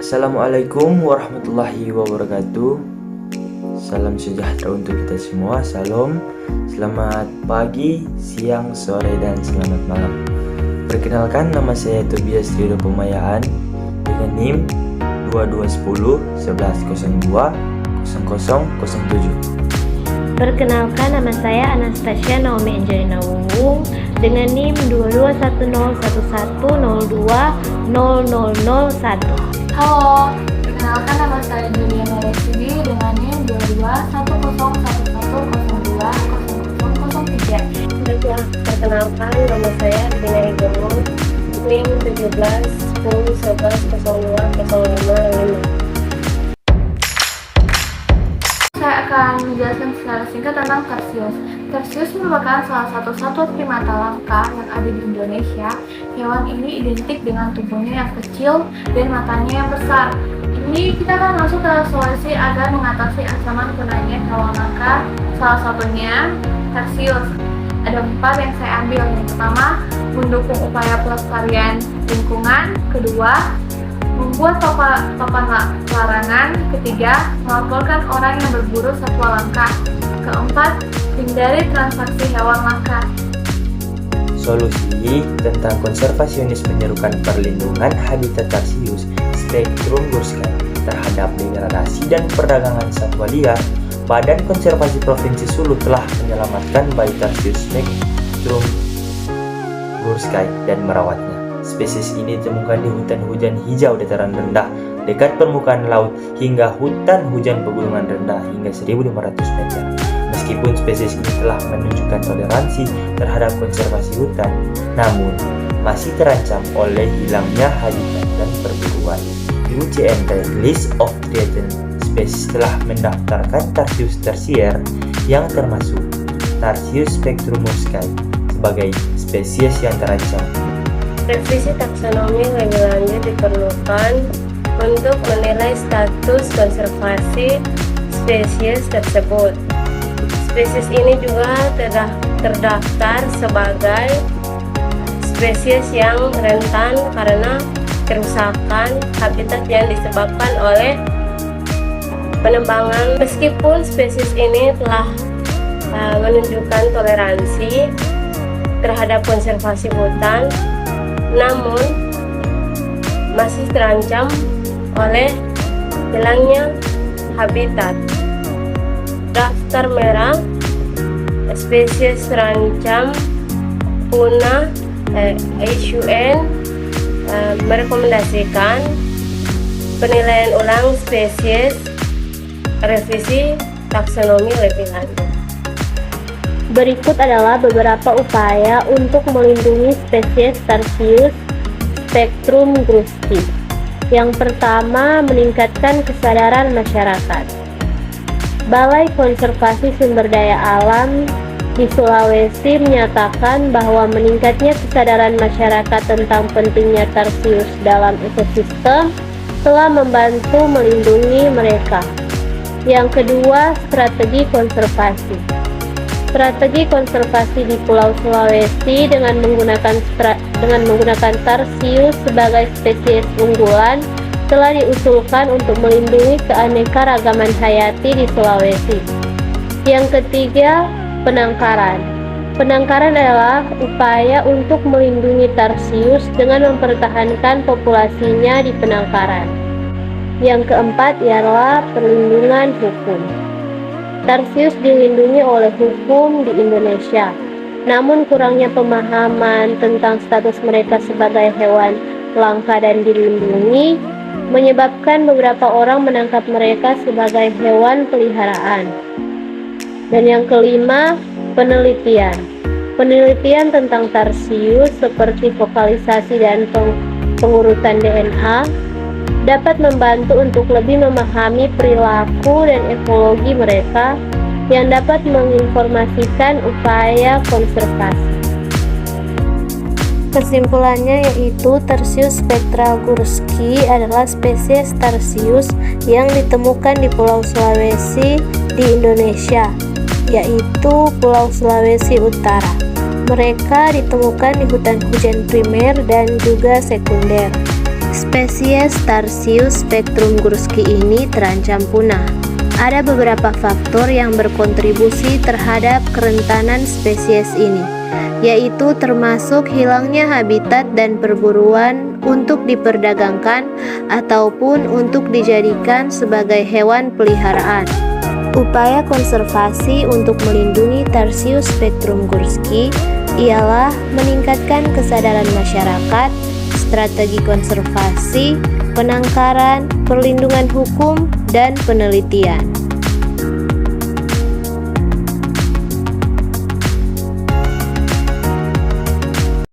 Assalamualaikum warahmatullahi wabarakatuh. Salam sejahtera untuk kita semua. Salam, selamat pagi, siang, sore, dan selamat malam. Perkenalkan, nama saya Tobias Ridho Pemayaan dengan NIM 2210 1102 0007. Perkenalkan, nama saya Anastasia Naomi Angelina Wungwung dengan NIM 221011020001. Halo, perkenalkan, nama saya Julia Maresidi dengan NIM 221011020003. Perkenalkan, nama saya Dina Igomo, NIM 1710110205. Saya akan menjelaskan secara singkat tentang tarsius. Tarsius merupakan salah satu satwa primata langka yang ada di Indonesia. Hewan ini identik dengan tubuhnya yang kecil dan matanya yang besar. Ini kita akan masuk ke solusi agar mengatasi ancaman punahnya hewan langka. Salah satunya tarsius. Ada 4 yang saya ambil. Yang pertama, mendukung upaya pelestarian lingkungan. Kedua, membuat papan larangan. Ketiga, melaporkan orang yang berburu satwa langka. Keempat, hindari transaksi hewan langka. Solusi tentang konservasionis menyerukan perlindungan habitat tarsius spektrum gurskai terhadap degradasi dan perdagangan satwa liar. Badan Konservasi Provinsi Sulu telah menyelamatkan bayi tarsius spektrum gurskai dan merawatnya. Spesies ini ditemukan di hutan hujan hijau dataran rendah dekat permukaan laut hingga hutan hujan pegunungan rendah hingga 1.500 meter. Meskipun spesies ini telah menunjukkan toleransi terhadap konservasi hutan, namun masih terancam oleh hilangnya habitat dan perburuan. UCN Red List of Threatened Species telah mendaftarkan tarsius tersier yang termasuk Tarsius spectrumoscae sebagai spesies yang terancam. Revisi taksonomi lebih lanjut diperlukan untuk menilai status konservasi spesies tersebut. Spesies ini juga terdaftar sebagai spesies yang rentan karena kerusakan habitat yang disebabkan oleh penebangan. Meskipun spesies ini telah menunjukkan toleransi terhadap konservasi hutan, namun masih terancam oleh hilangnya habitat. Daftar merah spesies terancam punah. HUN merekomendasikan penilaian ulang spesies, revisi taksonomi lebih lanjut. Berikut adalah beberapa upaya untuk melindungi spesies Tarsius spektrum gursky. Yang pertama, meningkatkan kesadaran masyarakat. Balai Konservasi Sumber Daya Alam di Sulawesi menyatakan bahwa meningkatnya kesadaran masyarakat tentang pentingnya tarsius dalam ekosistem telah membantu melindungi mereka. Yang kedua, strategi konservasi. Strategi konservasi di Pulau Sulawesi dengan menggunakan tarsius sebagai spesies unggulan telah diusulkan untuk melindungi keanekaragaman hayati di Sulawesi. Yang ketiga, penangkaran. Penangkaran adalah upaya untuk melindungi tarsius dengan mempertahankan populasinya di penangkaran. Yang keempat ialah perlindungan hukum. Tarsius dilindungi oleh hukum di Indonesia, namun kurangnya pemahaman tentang status mereka sebagai hewan langka dan dilindungi menyebabkan beberapa orang menangkap mereka sebagai hewan peliharaan. Dan yang kelima, penelitian. Penelitian tentang tarsius seperti vokalisasi dan pengurutan DNA dapat membantu untuk lebih memahami perilaku dan ekologi mereka yang dapat menginformasikan upaya konservasi. Kesimpulannya yaitu Tarsius spectra gursky adalah spesies tarsius yang ditemukan di Pulau Sulawesi di Indonesia, yaitu Pulau Sulawesi Utara. Mereka ditemukan di hutan hujan primer dan juga sekunder. Spesies Tarsius spectrumgurski ini terancam punah. Ada beberapa faktor yang berkontribusi terhadap kerentanan spesies ini, yaitu termasuk hilangnya habitat dan perburuan untuk diperdagangkan ataupun untuk dijadikan sebagai hewan peliharaan. Upaya konservasi untuk melindungi Tarsius spectrumgurski ialah meningkatkan kesadaran masyarakat, strategi konservasi, penangkaran, perlindungan hukum, dan penelitian.